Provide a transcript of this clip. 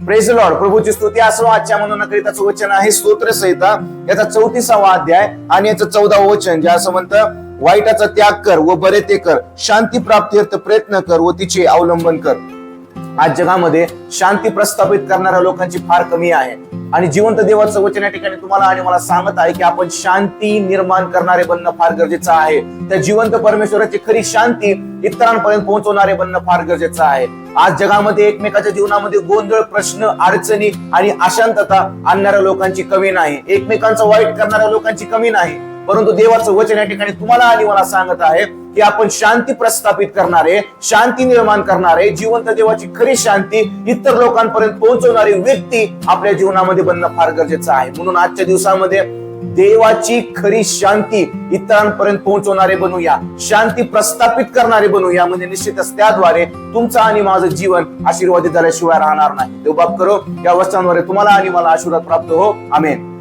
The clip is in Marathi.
Praise Lord. प्रभूची स्तुती असो. आजच्या मनोनाकरिताचं वचन आहे स्तोत्र संहिता याचा 34वा अध्याय आणि याचं 14वं वचन, जे असं म्हणतं, वाईटाचा त्याग कर व बरे ते कर, शांती प्राप्तीर्थ प्रयत्न कर व तिचे अवलंबन कर. आज जगामध्ये शांती प्रस्थापित करणाऱ्या लोकांची फार कमी आहे आणि जिवंत देवाचं वचन या ठिकाणी तुम्हाला आणि मला सांगत आहे की आपण शांती निर्माण करणारे बनणं फार गरजेचं आहे. त्या जिवंत परमेश्वराची खरी शांती इतरांपर्यंत पोहोचवणारे बनणं फार गरजेचं आहे. आज जगामध्ये एकमेकाच्या जीवनामध्ये गोंधळ, प्रश्न, अडचणी आणि अशांतता आणणाऱ्या लोकांची कमी नाही, एकमेकांचं वाईट करणाऱ्या लोकांची कमी नाही, परंतु देवाचं वचन या ठिकाणी तुम्हाला आणि मला सांगत आहे की आपण शांती प्रस्थापित करणारे, शांती निर्माण करणारे, जिवंत देवाची खरी शांती इतर लोकांपर्यंत पोहोचवणारी व्यक्ती आपल्या जीवनामध्ये बनणं फार गरजेचं आहे. म्हणून आजच्या दिवसामध्ये देवाची खरी शांती इतरांपर्यंत पोहोचवणारे बनूया, शांती प्रस्थापित करणारे बनूया. म्हणजे निश्चितच त्याद्वारे तुमचं आणि माझं जीवन आशीर्वादित झाल्याशिवाय राहणार नाही. देव बाप करो या वचनांद्वारे तुम्हाला आणि मला आशीर्वाद प्राप्त हो. आमेन.